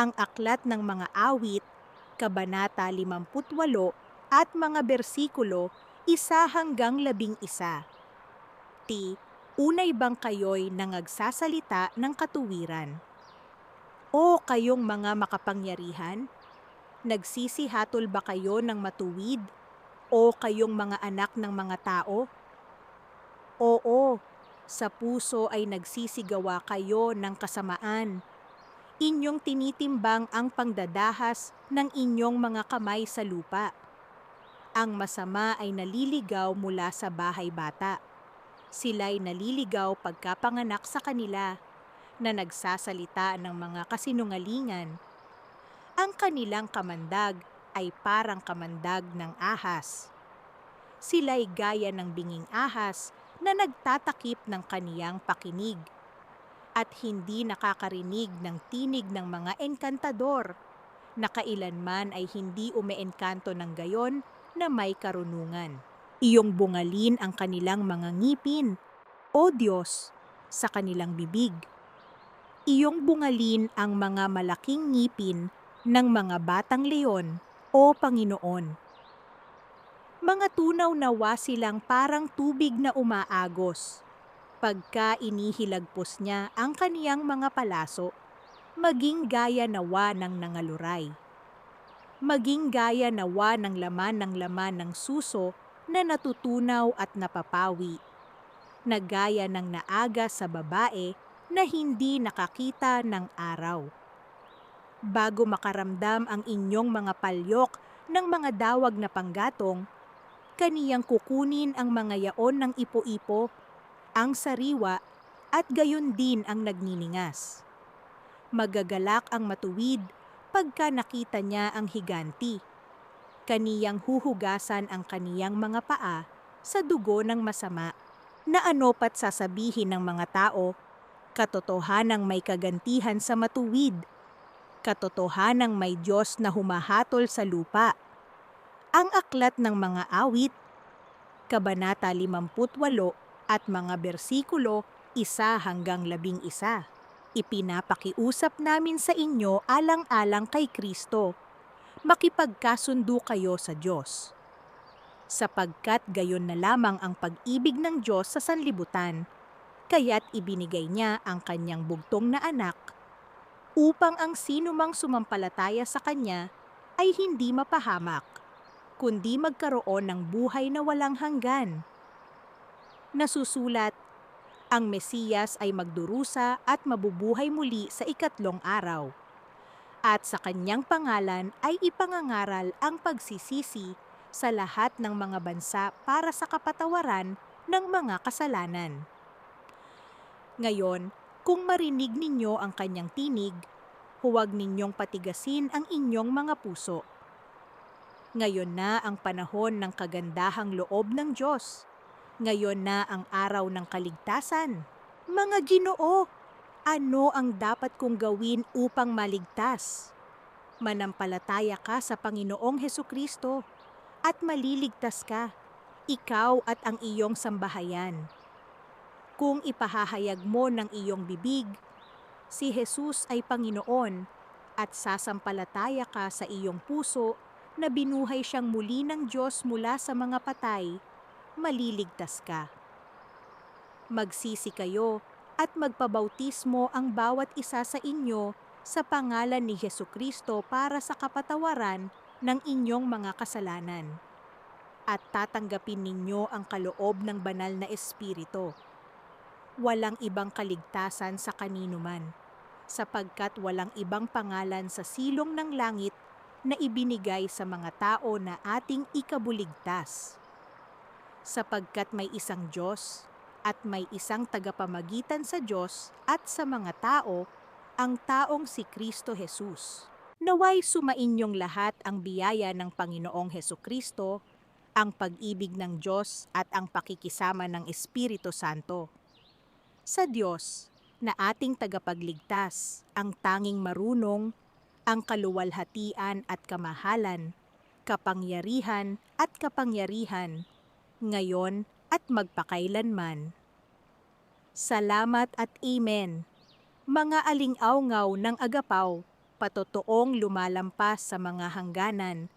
ang aklat ng mga awit, Kabanata 58 at mga bersikulo 1 hanggang 11. Unay bang kayo'y nangagsasalita ng katuwiran? O kayong mga makapangyarihan? Nagsisihatol ba kayo ng matuwid? O kayong mga anak ng mga tao? Oo, sa puso ay nagsisigawa kayo ng kasamaan. Inyong tinitimbang ang pangdadahas ng inyong mga kamay sa lupa. Ang masama ay naliligaw mula sa bahay bata. Sila'y naliligaw pagkapanganak sa kanila, na nagsasalita ng mga kasinungalingan. Ang kanilang kamandag ay parang kamandag ng ahas. Sila'y gaya ng binging ahas na nagtatakip ng kaniyang pakinig at hindi nakakarinig ng tinig ng mga engkantador, na kailanman ay hindi umeengkanto ng gayon na may karunungan. Iyong bungalin ang kanilang mga ngipin, O Diyos, sa kanilang bibig. Iyong bungalin ang mga malaking ngipin ng mga batang leon, O Panginoon. Mga tunaw nawa silang parang tubig na umaagos. Pagka inihilagpos niya ang kaniyang mga palaso, maging gaya nawa ng nangaluray. Maging gaya nawa ng laman ng suso na natutunaw at napapawi, na gaya ng naaga sa babae na hindi nakakita ng araw. Bago makaramdam ang inyong mga palyok ng mga dawag na panggatong, kaniyang kukunin ang mga yaon ng ipo-ipo, ang sariwa, at gayon din ang nagniningas. Magagalak ang matuwid pagka nakita niya ang higanti. Kaniyang huhugasan ang kaniyang mga paa sa dugo ng masama, na ano pa't sasabihin ng mga tao, katotohanang may kagantihan sa matuwid, katotohanang may Diyos na humahatol sa lupa. Ang aklat ng mga awit, Kabanata 58 at mga bersikulo 1 hanggang 11. Ipinapakiusap namin sa inyo alang-alang kay Kristo, makipagkasundo kayo sa Diyos. Sapagkat gayon na lamang ang pag-ibig ng Diyos sa sanlibutan, kaya't ibinigay niya ang kanyang bugtong na anak, upang ang sinumang sumampalataya sa kanya ay hindi mapahamak, kundi magkaroon ng buhay na walang hanggan. Nasusulat, ang Mesiyas ay magdurusa at mabubuhay muli sa ikatlong araw, at sa kanyang pangalan ay ipangangaral ang pagsisisi sa lahat ng mga bansa para sa kapatawaran ng mga kasalanan. Ngayon, kung marinig ninyo ang kanyang tinig, huwag ninyong patigasin ang inyong mga puso. Ngayon na ang panahon ng kagandahang loob ng Diyos. Ngayon na ang araw ng kaligtasan. Mga Ginoo, ano ang dapat kong gawin upang maligtas? Manampalataya ka sa Panginoong Hesukristo at maliligtas ka, ikaw at ang iyong sambahayan. Kung ipahahayag mo ng iyong bibig, si Jesus ay Panginoon, at sasampalataya ka sa iyong puso na binuhay siyang muli ng Diyos mula sa mga patay, maliligtas ka. Magsisi kayo at magpabautismo ang bawat isa sa inyo sa pangalan ni Hesukristo para sa kapatawaran ng inyong mga kasalanan. At tatanggapin ninyo ang kaloob ng banal na Espiritu. Walang ibang kaligtasan sa kanino man, sapagkat walang ibang pangalan sa silong ng langit na ibinigay sa mga tao na ating ikabuligtas. Sapagkat may isang Diyos at may isang tagapamagitan sa Diyos at sa mga tao, ang taong si Kristo Jesus. Naway sumainyong lahat ang biyaya ng Panginoong Hesukristo, ang pag-ibig ng Diyos at ang pakikisama ng Espiritu Santo. Sa Diyos, na ating tagapagligtas, ang tanging marunong, ang kaluwalhatian at kamahalan, kapangyarihan at kapangyarihan, ngayon at magpakailanman. Salamat at Amen. Mga aling-awngaw ng agapaw, patotoong lumalampas sa mga hangganan